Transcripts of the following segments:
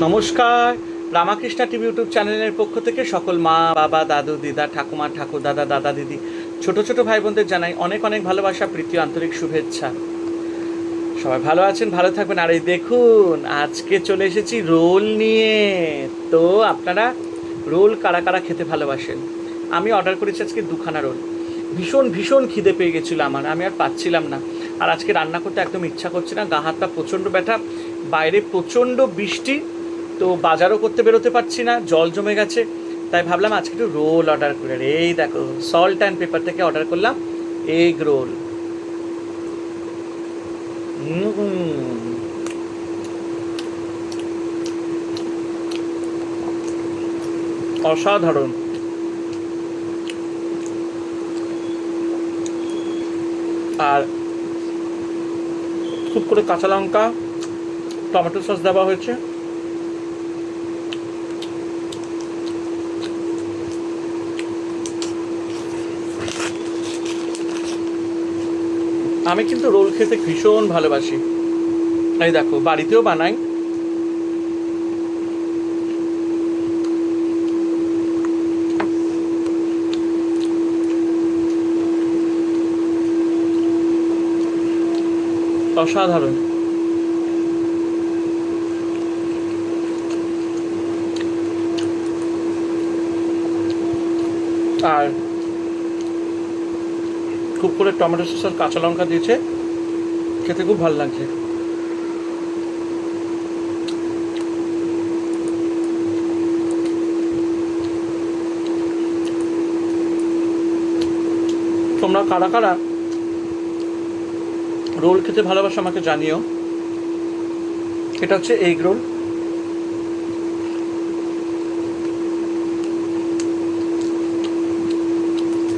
নমস্কার, Ramakrishna TV YouTube চ্যানেলের পক্ষ থেকে সকল মা বাবা দাদু দিদা ঠাকুমা ঠাকুর দাদা দাদা দিদি ছোট ছোট ভাই বোনদের জানাই অনেক অনেক ভালোবাসা প্রীতি আন্তরিক শুভেচ্ছা। সবাই ভালো আছেন, ভালো থাকবেন। আর এই দেখুন, আজকে চলে এসেছি রোল নিয়ে। তো আপনারা রোল কারা কারা খেতে ভালোবাসেন? আমি অর্ডার করেছি আজকে দুখানা রোল। ভীষণ ভীষণ খিদে পেয়ে গেছিলো আমার, আমি আর পাচ্ছিলাম না। আর আজকে রান্না করতে একদম ইচ্ছা করছে না, গা হাতটা প্রচণ্ড ব্যথা, বাইরে প্রচণ্ড বৃষ্টি, তো বাজারও করতে বেরোতে পারছি না, জল জমে গেছে। তাই ভাবলাম আজকে একটু রোল অর্ডার করে। এই দেখো, সল্ট অ্যান্ড পেপার থেকে অর্ডার করলাম এগ রোল। অসাধারণ। আর খুব করে কাঁচা লঙ্কা টমেটো সস দেওয়া হয়েছে। আমি কিন্তু রোল খেতে ভীষণ ভালোবাসি। এই দেখো, বাড়িতেও বানাই। অসাধারণ। আর খুব করে টমেটো সস আর কাঁচা লঙ্কা দিয়েছে, খেতে খুব ভালো লাগছে। তোমরা কারা কারা রোল খেতে ভালোবাসো আমাকে জানিও। এটা হচ্ছে এগ রোল।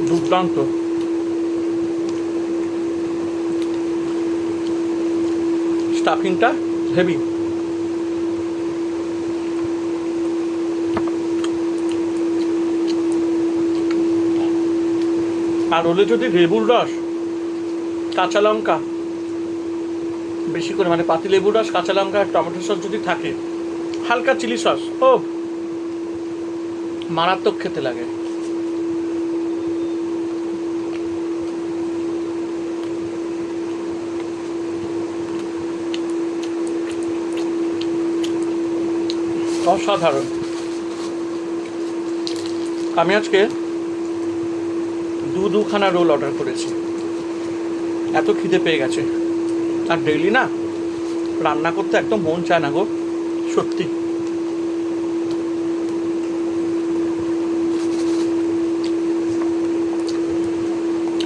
দুর্দান্ত। স্টাফিংটা হেভি। আর রোলে যদি লেবুর রস, কাঁচা লঙ্কা বেশি করে, মানে পাতি লেবুর রস, কাঁচা লঙ্কা আর টমেটো সস যদি থাকে, হালকা চিলি সস, ও মারাত্মক খেতে লাগে। অসাধারণ। আমি আজকে দুখানা রোল অর্ডার করেছি, এত খিদে পেয়ে গেছে। আর ডেইলি না রান্না করতে একদম মন চায় না গো, সত্যি।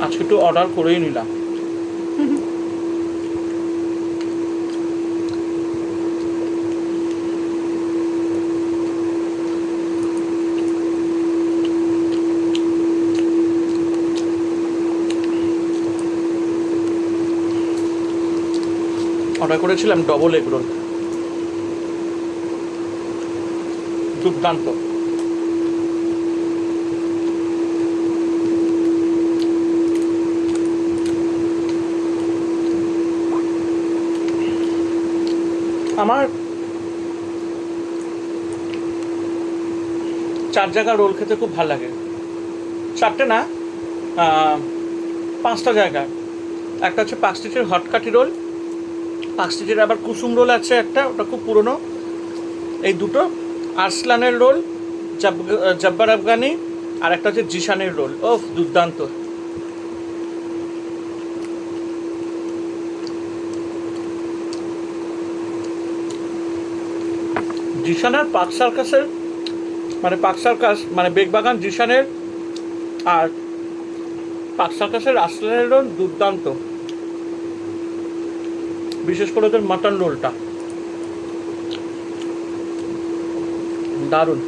আজকে একটু অর্ডার করেই নিলাম। অর্ডার করেছিলাম ডবল এগ রোল, দুর্দান্ত। আমার 4 জায়গা রোল খেতে খুব ভালো লাগে। 4টে না, 5টা জায়গা। একটা হচ্ছে পার্ক স্ট্রিটের হটকাঠি রোল, পার্ক স্ট্রিটের আবার কুসুম রোল আছে একটা, ওটা খুব পুরনো। এই দুটো। আরসলানের রোল, জব্বার আফগানি, আর একটা হচ্ছে জিশানের রোল। ও দুর্দান্ত। জিশানের পার্ক সার্কাসের, মানে পার্ক সার্কাস মানে বেগবাগান জিশানের, আর পার্ক সার্কাসের আরসলানের রোল দুর্দান্ত। বিশেষ করে ওদের মাটন রোলটা দারুণ।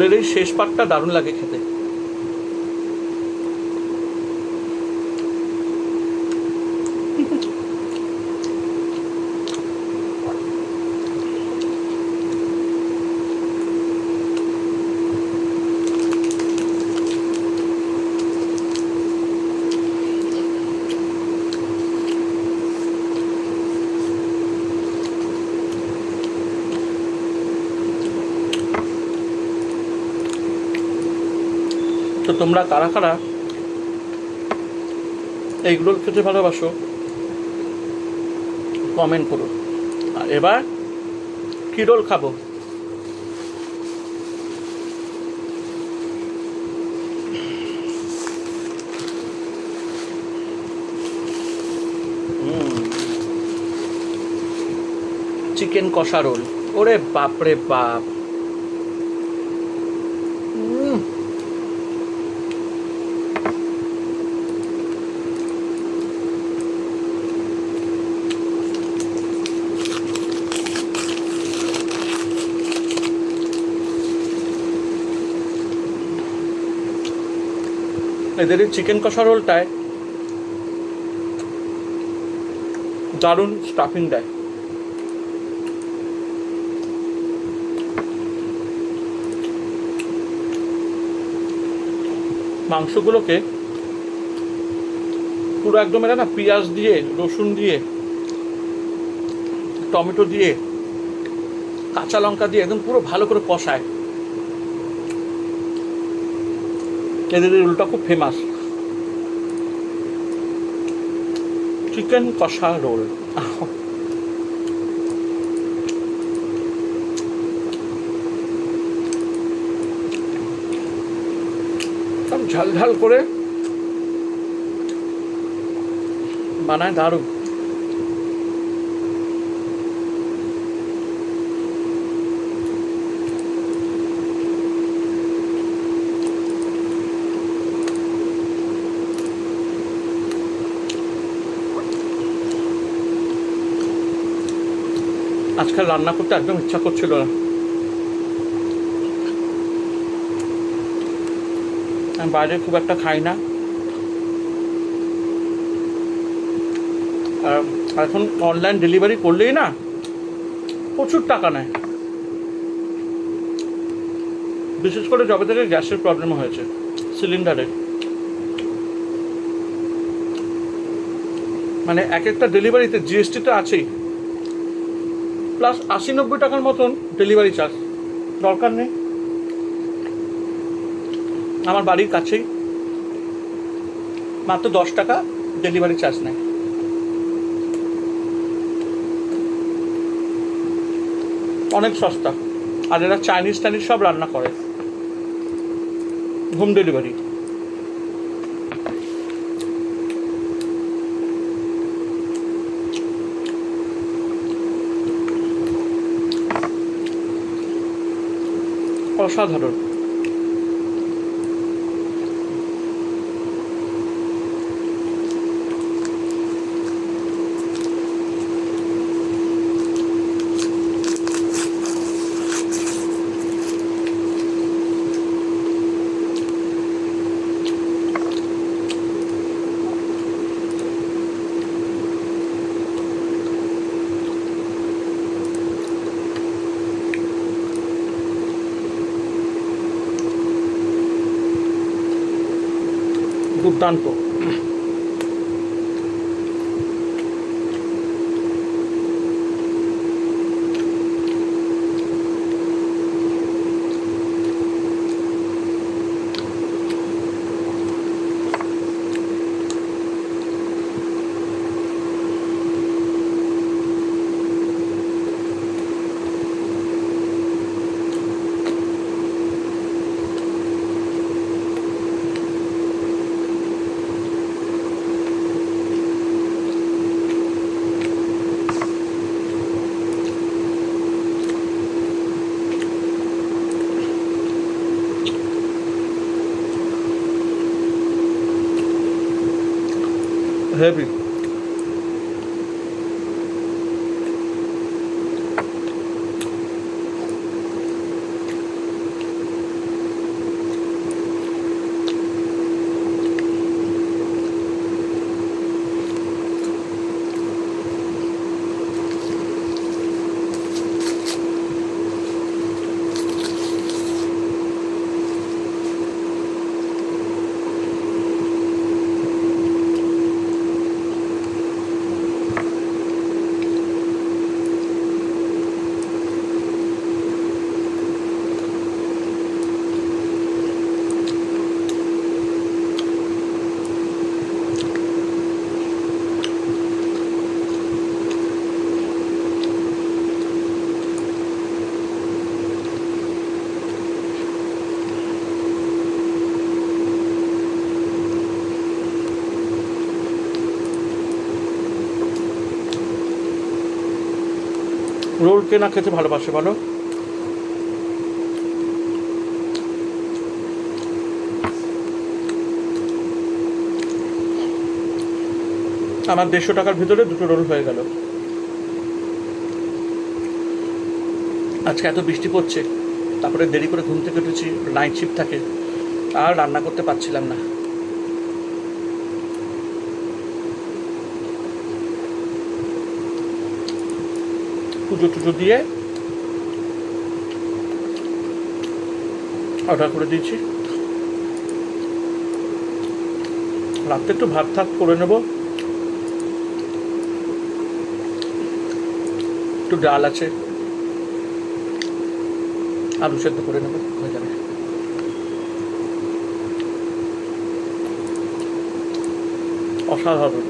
রোলের এই শেষ পাটটা দারুণ লাগে খেতে। তো তোমরা কারা কারা এইগুলো খেতে ভালোবাসো কমেন্ট করো। আর এবার কি রোল খাবো? চিকেন কষা রোল। ওরে বাপরে বাপ, এদের এই চিকেন কষা রোলটায় দারুণ স্টাফিং দেয়। মাংসগুলোকে পুরো একদম এরা না পেঁয়াজ দিয়ে, রসুন দিয়ে, টমেটো দিয়ে, কাঁচা লঙ্কা দিয়ে একদম পুরো ভালো করে কষায়। এদের এই রোলটা খুব ফেমাস, চিকেন কষা রোল। ঝাল ঝাল করে বানায়, দারুণ। আজকাল রান্না করতে একদম ইচ্ছা করছিল না। আমি বাইরে খুব একটা খাই না, আর এখন অনলাইন ডেলিভারি করলেই না প্রচুর টাকা নেয়। বিশেষ করে যবে থেকে গ্যাসের প্রবলেম হয়েছে, সিলিন্ডারের, মানে এক একটা ডেলিভারিতে জিএসটি তো আছেই, প্লাস ৮০-৯০ টাকার মতন ডেলিভারি চার্জ। দরকার নেই, আমার বাড়ির কাছেই মাত্র ১০ টাকা ডেলিভারি চার্জ নেয়। অনেক সস্তা। আর এরা চাইনিজ টাইনিজ সব রান্না করে, হোম ডেলিভারি। অসাধারণ। দুর্দান্ত। হেভি। রোল কে না খেতে ভালোবাসে বলো? আমার 150 টাকার ভিতরে 2টো রোল হয়ে গেল। আজকে এত বৃষ্টি পড়ছে, তারপরে দেরি করে ঘুম থেকে উঠেছি, নাইট শিফট থাকে, আর রান্না করতে পারছিলাম না। পুজো টুজো দিয়ে অর্ডার করে দিয়েছি। রাত্রে একটু ভাত থাক করে নেব, একটু ডাল আছে, আলু সেদ্ধ করে নেব, হয়ে যাবে। অসাধারণ।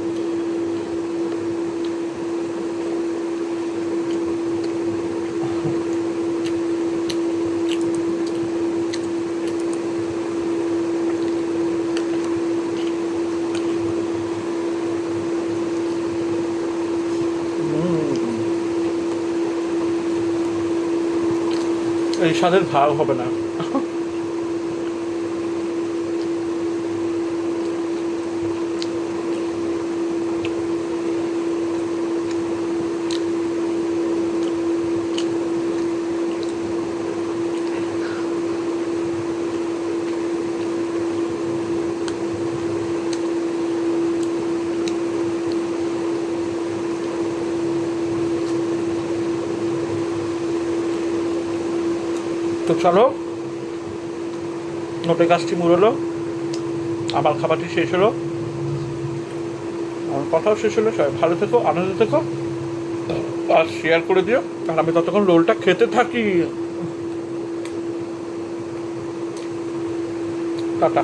এই স্বাদের ভাগ হবে না। তো চলো, নোটে গাছটি মুড়লো, আমার খাবারটি শেষ হলো, আমার কথাও শেষ হলো। সবাই ভালো থেকো, আনন্দ থেকো, আর শেয়ার করে দিও, আর আমি ততক্ষণ রোলটা খেতে থাকি। টাটা।